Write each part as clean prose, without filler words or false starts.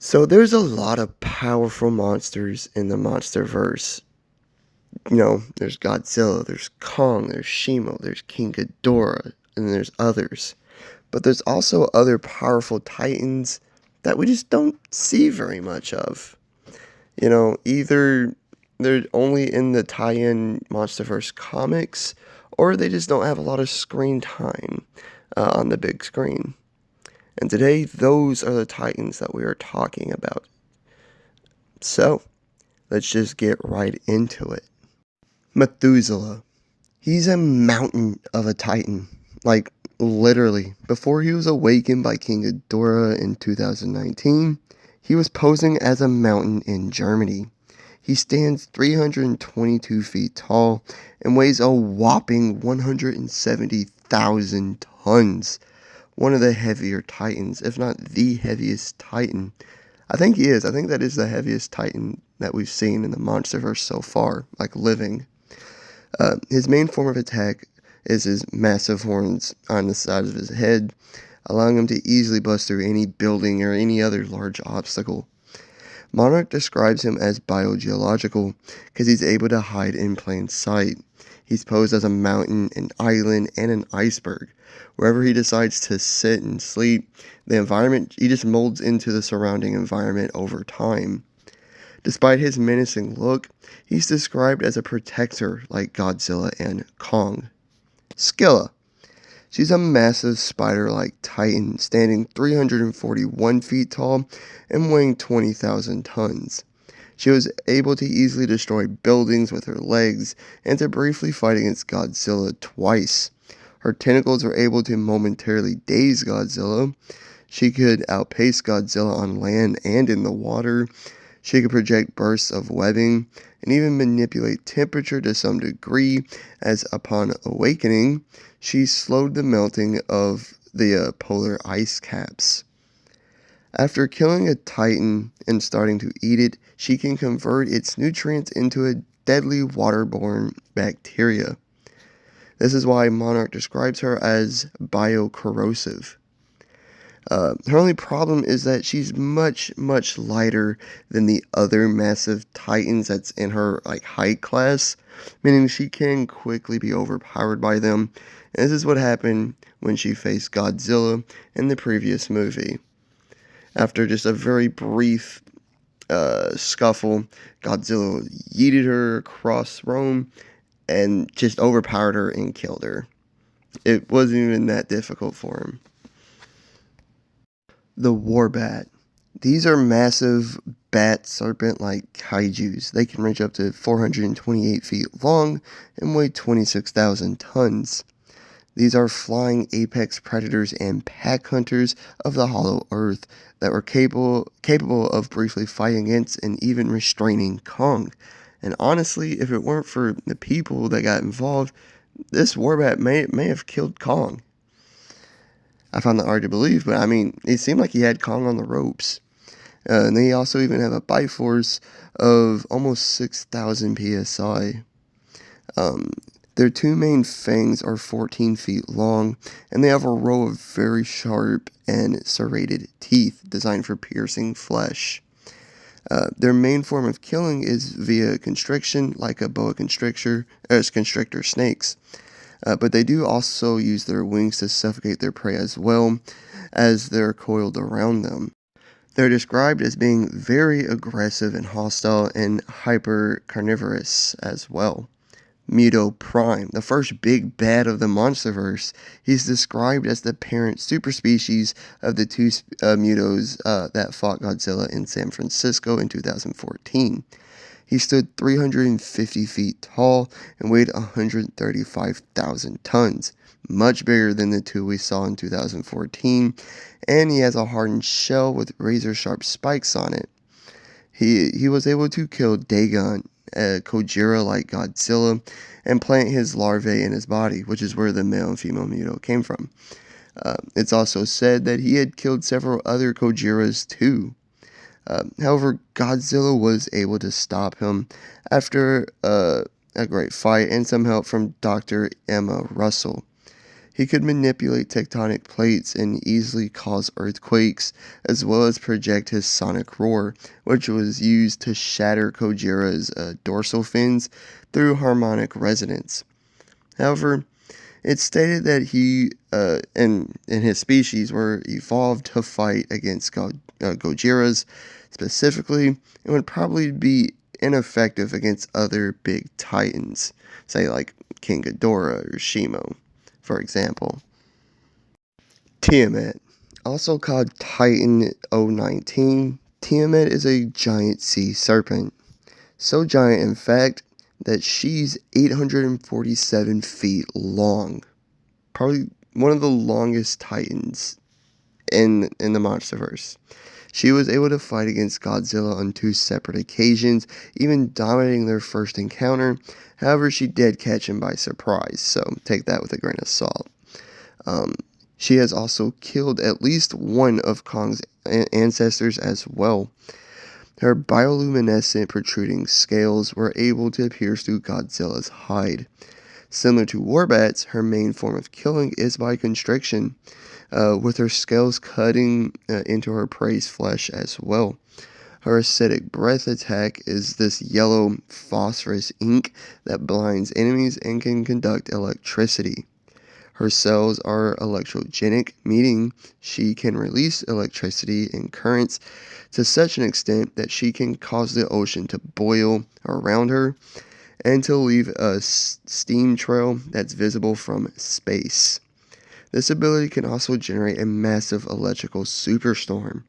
So there's a lot of powerful monsters in the Monsterverse. There's Godzilla, there's Kong, there's Shimo, there's King Ghidorah, and there's others. But there's also other powerful titans that we just don't see very much of. Either they're only in the tie-in Monsterverse comics, or they just don't have a lot of screen time on the big screen. And today, those are the titans that we are talking about. So, let's just get right into it. Methuselah. He's a mountain of a titan. Like, literally. Before he was awakened by King Ghidorah in 2019, he was posing as a mountain in Germany. He stands 322 feet tall and weighs a whopping 170,000 tons. One of the heavier titans, if not the heaviest titan. I think he is. I think that is the heaviest titan that we've seen in the Monsterverse so far, like living. His main form of attack is his massive horns on the side of his head, allowing him to easily bust through any building or any other large obstacle. Monarch describes him as biogeological because he's able to hide in plain sight. He's posed as a mountain, an island, and an iceberg. Wherever he decides to sit and sleep, the environment, he just molds into the surrounding environment over time. Despite his menacing look, he's described as a protector like Godzilla and Kong. Scylla. She's a massive spider-like titan standing 341 feet tall and weighing 20,000 tons. She was able to easily destroy buildings with her legs and to briefly fight against Godzilla twice. Her tentacles were able to momentarily daze Godzilla. She could outpace Godzilla on land and in the water. She could project bursts of webbing and even manipulate temperature to some degree, as upon awakening, she slowed the melting of the polar ice caps. After killing a titan and starting to eat it, she can convert its nutrients into a deadly waterborne bacteria. This is why Monarch describes her as biocorrosive. Her only problem is that she's much, much lighter than the other massive titans that's in her height class, meaning she can quickly be overpowered by them. And this is what happened when she faced Godzilla in the previous movie. After just a very brief scuffle, Godzilla yeeted her across Rome and just overpowered her and killed her. It wasn't even that difficult for him. The Warbat. These are massive bat serpent-like kaijus. They can reach up to 428 feet long and weigh 26,000 tons. These are flying apex predators and pack hunters of the Hollow Earth that were capable of briefly fighting against and even restraining Kong. And honestly, if it weren't for the people that got involved, this Warbat may have killed Kong. I found that hard to believe, but I mean, it seemed like he had Kong on the ropes. And they also even have a bite force of almost 6,000 psi. Their two main fangs are 14 feet long, and they have a row of very sharp and serrated teeth designed for piercing flesh. Their main form of killing is via constriction, like a boa constrictor snakes. But they do also use their wings to suffocate their prey as well, as they're coiled around them. They're described as being very aggressive and hostile and hyper-carnivorous as well. Muto Prime, the first big bad of the Monsterverse, he's described as the parent superspecies of the two Mutos that fought Godzilla in San Francisco in 2014. He stood 350 feet tall and weighed 135,000 tons, much bigger than the two we saw in 2014, and he has a hardened shell with razor-sharp spikes on it. He was able to kill Dagon, a Gojira like Godzilla, and plant his larvae in his body, which is where the male and female Muto came from. It's also said that he had killed several other Gojiras too. However, Godzilla was able to stop him after a great fight and some help from Dr. Emma Russell. He could manipulate tectonic plates and easily cause earthquakes, as well as project his sonic roar, which was used to shatter Gojira's dorsal fins through harmonic resonance. However, it's stated that he and his species were evolved to fight against Gojiras specifically, and would probably be ineffective against other big titans, say like King Ghidorah or Shimo, for example. Tiamat, also called Titan 019, Tiamat is a giant sea serpent. So giant, in fact, that she's 847 feet long. Probably one of the longest titans in the Monsterverse. She was able to fight against Godzilla on 2 separate occasions, even dominating their first encounter. However, she did catch him by surprise, so take that with a grain of salt. She has also killed at least one of Kong's ancestors as well. Her bioluminescent protruding scales were able to pierce through Godzilla's hide. Similar to warbats, her main form of killing is by constriction, with her scales cutting into her prey's flesh as well. Her acidic breath attack is this yellow phosphorus ink that blinds enemies and can conduct electricity. Her cells are electrogenic, meaning she can release electricity and currents to such an extent that she can cause the ocean to boil around her and to leave a steam trail that's visible from space. This ability can also generate a massive electrical superstorm.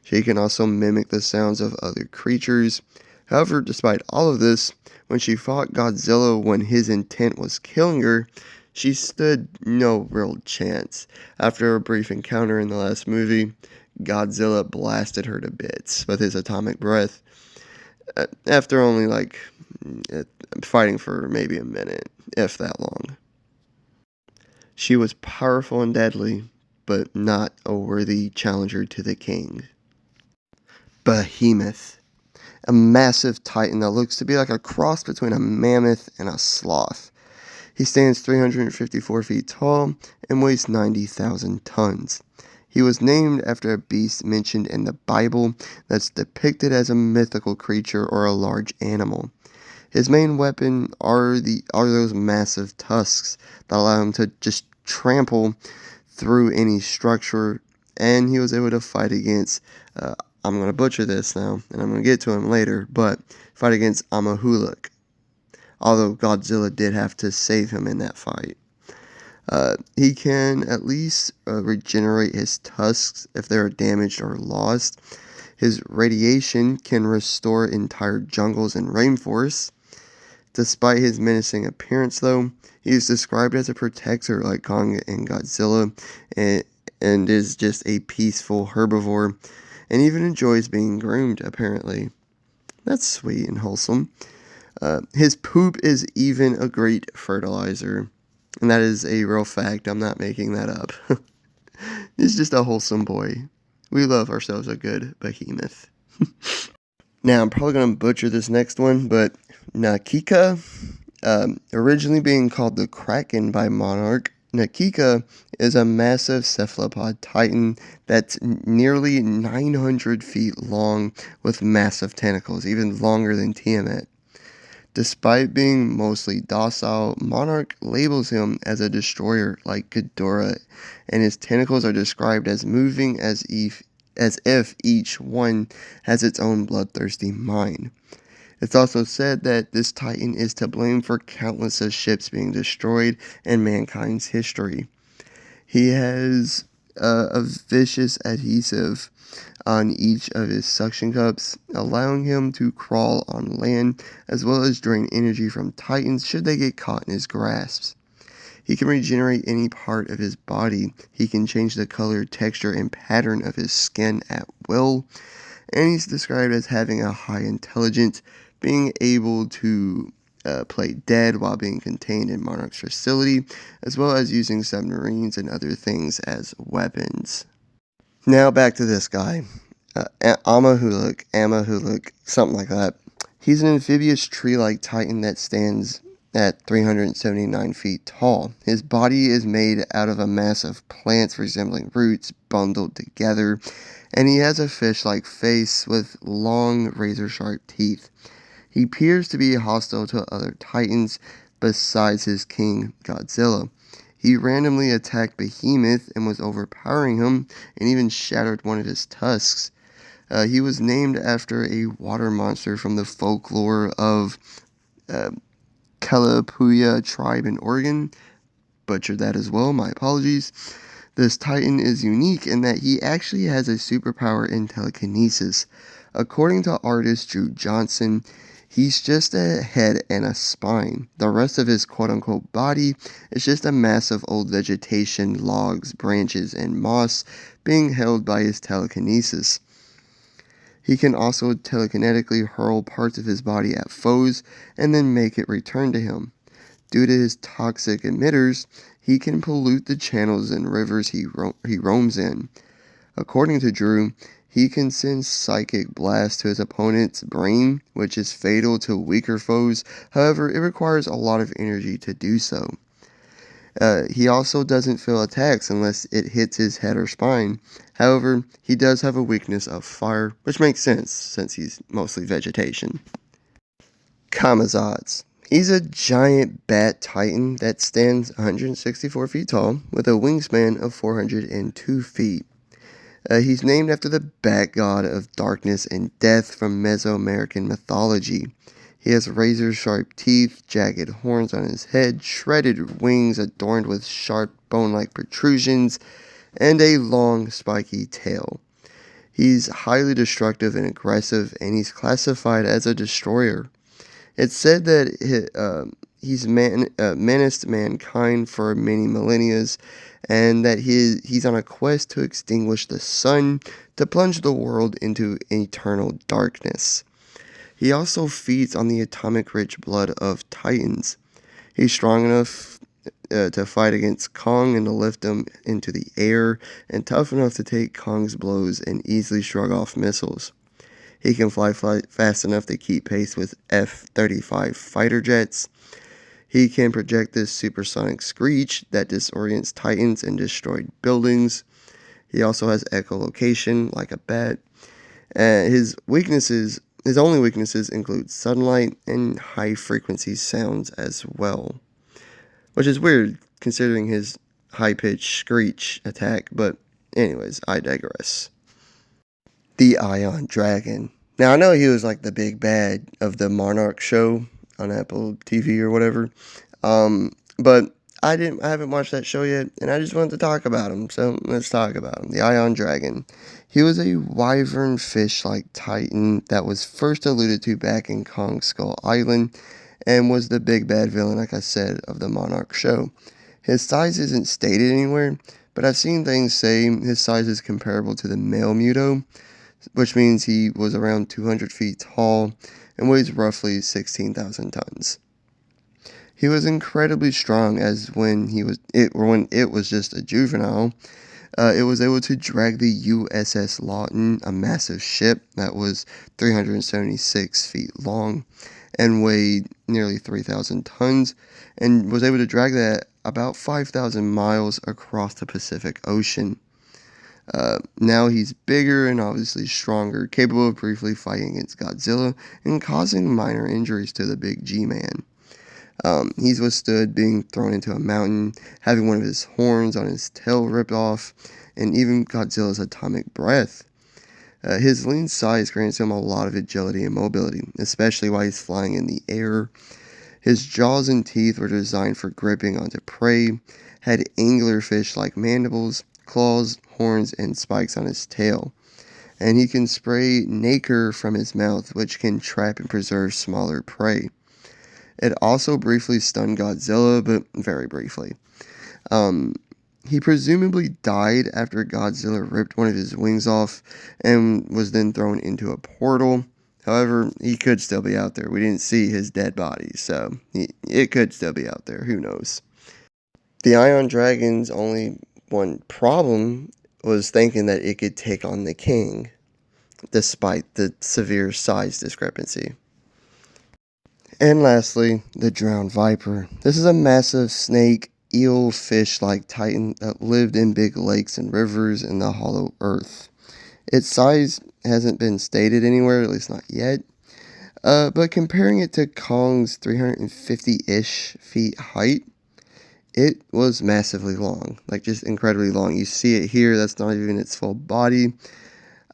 She can also mimic the sounds of other creatures. However, despite all of this, when she fought Godzilla when his intent was killing her, she stood no real chance. After a brief encounter in the last movie, Godzilla blasted her to bits with his atomic breath. After only fighting for maybe a minute, if that long. She was powerful and deadly, but not a worthy challenger to the king. Behemoth, a massive titan that looks to be like a cross between a mammoth and a sloth. He stands 354 feet tall and weighs 90,000 tons. He was named after a beast mentioned in the Bible that's depicted as a mythical creature or a large animal. His main weapon are those massive tusks that allow him to just trample through any structure, and he was able to fight against, I'm going to butcher this now, and I'm going to get to him later, but fight against Amahuluk. Although Godzilla did have to save him in that fight. He can at least regenerate his tusks if they are damaged or lost. His radiation can restore entire jungles and rainforests. Despite his menacing appearance, though, he is described as a protector like Kong and Godzilla, and is just a peaceful herbivore, and even enjoys being groomed, apparently. That's sweet and wholesome. His poop is even a great fertilizer, and that is a real fact. I'm not making that up. He's just a wholesome boy. We love ourselves a good behemoth. Now, I'm probably going to butcher this next one, but Nakika, originally being called the Kraken by Monarch, Nakika is a massive cephalopod titan that's nearly 900 feet long with massive tentacles, even longer than Tiamat. Despite being mostly docile, Monarch labels him as a destroyer like Ghidorah, and his tentacles are described as moving as if each one has its own bloodthirsty mind. It's also said that this titan is to blame for countless of ships being destroyed in mankind's history. He has a vicious adhesive on each of his suction cups, allowing him to crawl on land as well as drain energy from titans should they get caught in his grasps. He can regenerate any part of his body. He can change the color, texture, and pattern of his skin at will, and he's described as having a high intelligence, being able to play dead while being contained in Monarch's facility, as well as using submarines and other things as weapons. Now back to this guy, Amahuluk, something like that. He's an amphibious tree-like titan that stands at 379 feet tall. His body is made out of a mass of plants resembling roots bundled together, and he has a fish-like face with long, razor-sharp teeth. He appears to be hostile to other titans besides his king, Godzilla. He randomly attacked Behemoth and was overpowering him, and even shattered one of his tusks. He was named after a water monster from the folklore of uh, Kalapuya tribe in Oregon. Butchered that as well, my apologies. This titan is unique in that he actually has a superpower in telekinesis. According to artist Drew Johnson, he's just a head and a spine. The rest of his quote-unquote body is just a mass of old vegetation, logs, branches, and moss being held by his telekinesis. He can also telekinetically hurl parts of his body at foes and then make it return to him. Due to his toxic emitters, he can pollute the channels and rivers he roams in. According to Drew, he can send psychic blasts to his opponent's brain, which is fatal to weaker foes. However, it requires a lot of energy to do so. He also doesn't feel attacks unless it hits his head or spine. However, he does have a weakness of fire, which makes sense since he's mostly vegetation. Kamazotz. He's a giant bat titan that stands 164 feet tall with a wingspan of 402 feet. He's named after the bat god of darkness and death from Mesoamerican mythology. He has razor-sharp teeth, jagged horns on his head, shredded wings adorned with sharp bone-like protrusions, and a long, spiky tail. He's highly destructive and aggressive, and he's classified as a destroyer. It's said that he's menaced mankind for many millennia, and that he's on a quest to extinguish the sun to plunge the world into eternal darkness. He also feeds on the atomic-rich blood of titans. He's strong enough to fight against Kong and to lift him into the air, and tough enough to take Kong's blows and easily shrug off missiles. He can fly fast enough to keep pace with F-35 fighter jets. He can project this supersonic screech that disorients titans and destroyed buildings. He also has echolocation like a bat. His only weaknesses include sunlight and high-frequency sounds as well. Which is weird, considering his high-pitched screech attack, but anyways, I digress. The Ion Dragon. Now, I know he was like the big bad of the Monarch show on Apple TV or whatever, but I haven't watched that show yet, and I just wanted to talk about him, so let's talk about him. The Ion Dragon. He was a wyvern fish-like titan that was first alluded to back in Kong Skull Island, and was the big bad villain, like I said, of the Monarch show. His size isn't stated anywhere, but I've seen things say his size is comparable to the male Muto, which means he was around 200 feet tall and weighs roughly 16,000 tons. He was incredibly strong, as when it was just a juvenile, it was able to drag the USS Lawton, a massive ship that was 376 feet long and weighed nearly 3,000 tons, and was able to drag that about 5,000 miles across the Pacific Ocean. Now he's bigger and obviously stronger, capable of briefly fighting against Godzilla and causing minor injuries to the big G-Man. He's withstood being thrown into a mountain, having one of his horns on his tail ripped off, and even Godzilla's atomic breath. His lean size grants him a lot of agility and mobility, especially while he's flying in the air. His jaws and teeth were designed for gripping onto prey, had anglerfish-like mandibles, claws, horns, and spikes on his tail. And he can spray nacre from his mouth, which can trap and preserve smaller prey. It also briefly stunned Godzilla, but very briefly. He presumably died after Godzilla ripped one of his wings off and was then thrown into a portal. However, he could still be out there. We didn't see his dead body, so it could still be out there. Who knows? The Ion Dragon's only one problem was thinking that it could take on the king, despite the severe size discrepancy. And lastly, the drowned viper. This is a massive snake, eel, fish-like titan that lived in big lakes and rivers in the hollow earth. Its size hasn't been stated anywhere, at least not yet. But comparing it to Kong's 350-ish feet height, it was massively long, like just incredibly long. You see it here, that's not even its full body.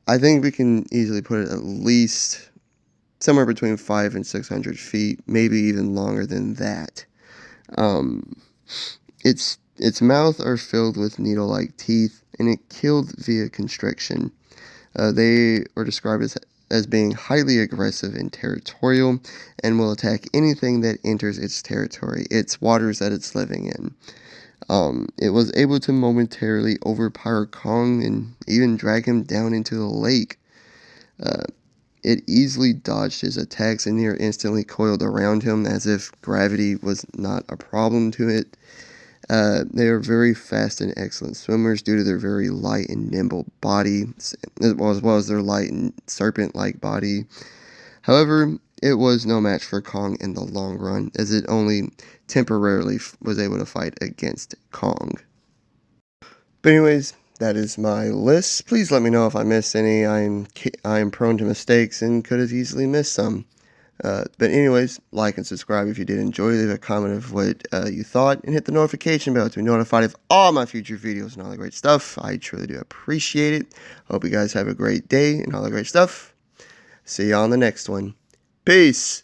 I think we can easily put it at least somewhere between 500 and 600 feet, maybe even longer than that. Um, its mouth are filled with needle-like teeth, and it killed via constriction. They are described as being highly aggressive and territorial, and will attack anything that enters its territory, its waters that it's living in. It was able to momentarily overpower Kong and even drag him down into the lake. Uh, it easily dodged his attacks and near instantly coiled around him as if gravity was not a problem to it. They are very fast and excellent swimmers due to their very light and nimble body, as well as their light and serpent-like body. However, it was no match for Kong in the long run, as it only temporarily was able to fight against Kong. But anyways, that is my list. Please let me know if I missed any. I am prone to mistakes and could have easily missed some. But anyways, like and subscribe if you did enjoy. Leave a comment of what you thought, and hit the notification bell to be notified of all my future videos and all the great stuff. I truly do appreciate it. Hope you guys have a great day and all the great stuff. See you on the next one. Peace.